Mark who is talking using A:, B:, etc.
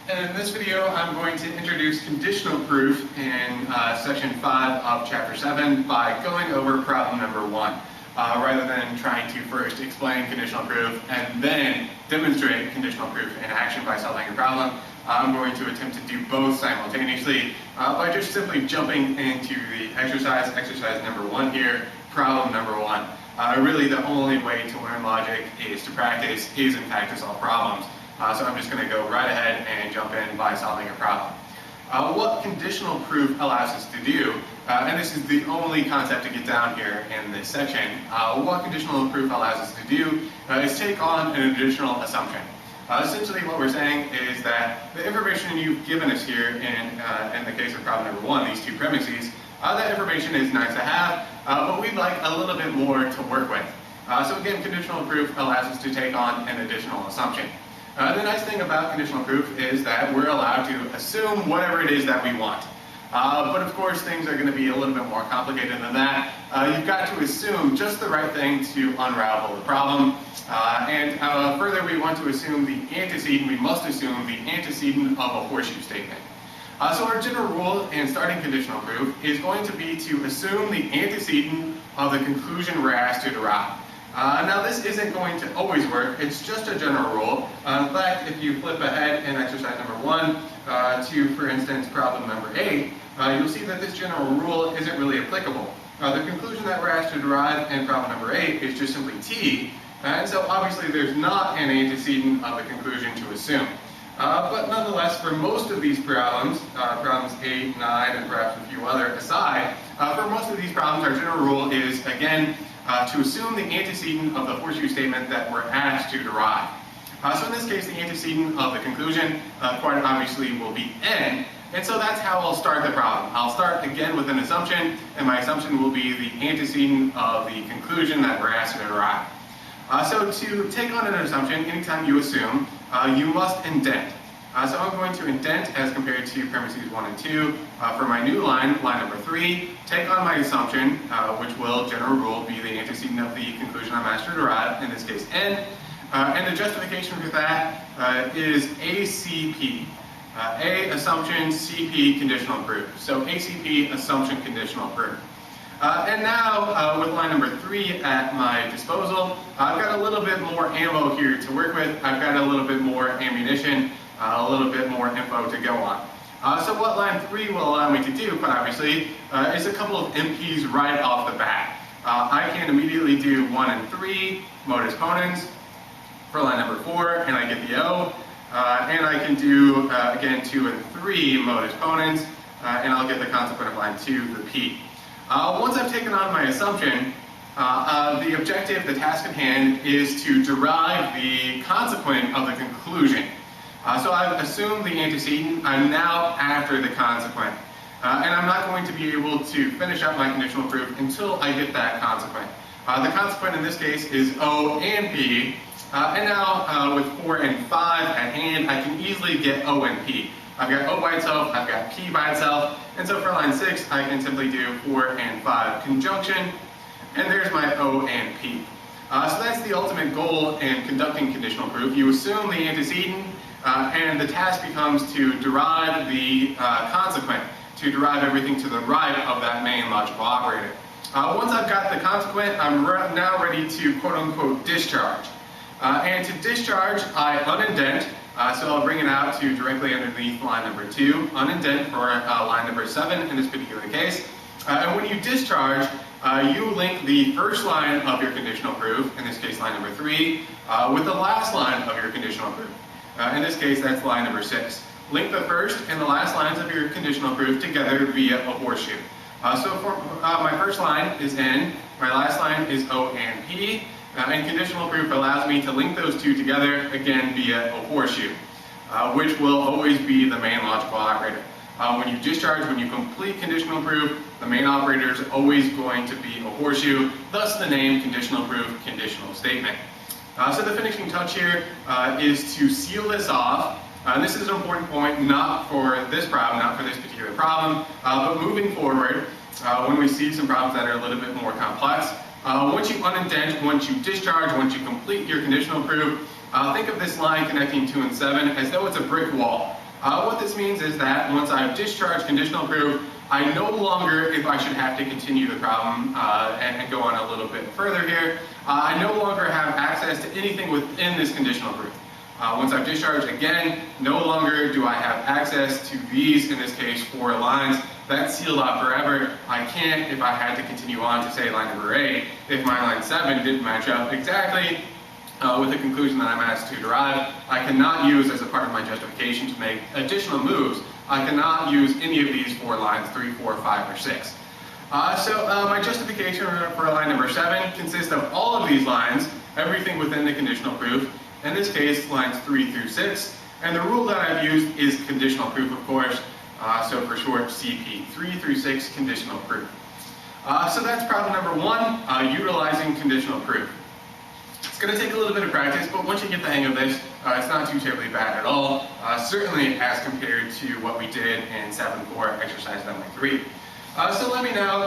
A: And in this video, I'm going to introduce conditional proof in section 5 of chapter 7 by going over problem number 1. Rather than trying to first explain conditional proof and then demonstrate conditional proof in action by solving a problem, I'm going to attempt to do both simultaneously by just simply jumping into the exercise number 1 here, problem number 1. Really the only way to learn logic is to practice, is in fact to solve problems. So I'm just going to go right ahead and jump in by solving a problem. What conditional proof allows us to do, and this is the only concept to get down here in this section, what conditional proof allows us to do is take on an additional assumption. Essentially what we're saying is that the information you've given us here in the case of problem number 1, these two premises, that information is nice to have, but we'd like a little bit more to work with. So again, conditional proof allows us to take on an additional assumption. The nice thing about conditional proof is that we're allowed to assume whatever it is that we want. But of course things are going to be a little bit more complicated than that. You've got to assume just the right thing to unravel the problem. Further, we want to assume the antecedent, we must assume the antecedent of a horseshoe statement. So our general rule in starting conditional proof is going to be to assume the antecedent of the conclusion we're asked to derive. Now this isn't going to always work, it's just a general rule. In fact, if you flip ahead in exercise number 1 to, for instance, problem number 8, you'll see that this general rule isn't really applicable. The conclusion that we're asked to derive in problem number 8 is just simply T, and so obviously there's not an antecedent of the conclusion to assume. But nonetheless, for most of these problems, problems 8, 9, and perhaps a few other aside, for most of these problems our general rule is, again, to assume the antecedent of the horseshoe statement that we're asked to derive. So in this case, the antecedent of the conclusion, quite obviously, will be N, and so that's how I'll start the problem. I'll start again with an assumption, and my assumption will be the antecedent of the conclusion that we're asked to derive. So to take on an assumption, anytime you assume, you must indent. So I'm going to indent as compared to premises 1 and 2. For my new line, line number 3, take on my assumption, which will, general rule, be the antecedent of the conclusion I'm asked to derive, in this case N. And the justification for that is ACP. A, assumption, CP, conditional proof. So ACP, assumption, conditional proof. And now, with line number 3 at my disposal, I've got a little bit more ammo here to work with. I've got a little bit more ammunition, a little bit more info to go on. So what line 3 will allow me to do, quite obviously, is a couple of MPs right off the bat. I can immediately do 1 and 3, modus ponens, for line number 4, and I get the O. And I can do, again, 2 and 3, modus ponens, and I'll get the consequent of line 2, the P. Once I've taken on my assumption, the objective, the task at hand, is to derive the consequent of the conclusion. So I've assumed the antecedent, I'm now after the consequent. And I'm not going to be able to finish up my conditional proof until I get that consequent. The consequent in this case is O and P, and now with 4 and 5 at hand, I can easily get O and P. I've got O by itself, I've got P by itself, and so for line 6, I can simply do 4 and 5 conjunction, and there's my O and P. So that's the ultimate goal in conducting conditional proof. You assume the antecedent, and the task becomes to derive the consequent, to derive everything to the right of that main logical operator. Once I've got the consequent, I'm now ready to quote-unquote discharge. And to discharge, I unindent. So I'll bring it out to directly underneath line number 2, unindent for line number 7 in this particular case. And when you discharge, you link the first line of your conditional proof, in this case line number 3, with the last line of your conditional proof. In this case, that's line number 6. Link the first and the last lines of your conditional proof together via a horseshoe. So for my first line is N, my last line is O and P. And conditional proof allows me to link those two together, again, via a horseshoe, which will always be the main logical operator. When you discharge, when you complete conditional proof, the main operator is always going to be a horseshoe, thus the name conditional proof, conditional statement. So the finishing touch here is to seal this off. This is an important point, not for this problem, not for this particular problem, but moving forward, when we see some problems that are a little bit more complex, once you unindent, once you discharge, once you complete your conditional proof, think of this line connecting 2 and 7 as though it's a brick wall. What this means is that once I've discharged conditional proof, I no longer, if I should have to continue the problem and go on a little bit further here, I no longer have access to anything within this conditional proof. Once I've discharged, again, no longer do I have access to these, in this case, 4 lines. That's sealed off forever. I can't, if I had to continue on to say line number 8, if my line 7 didn't match up exactly with the conclusion that I'm asked to derive, I cannot use as a part of my justification to make additional moves. I cannot use any of these 4 lines, 3, 4, 5, or 6. My justification for line number 7 consists of all of these lines, everything within the conditional proof, in this case, lines 3 through 6, and the rule that I've used is conditional proof, of course, so for short, CP, 3 through 6 conditional proof. So that's problem number 1, utilizing conditional proof. It's going to take a little bit of practice, but once you get the hang of this, it's not too terribly bad at all, certainly as compared to what we did in 7.4 exercise number 3. So let me now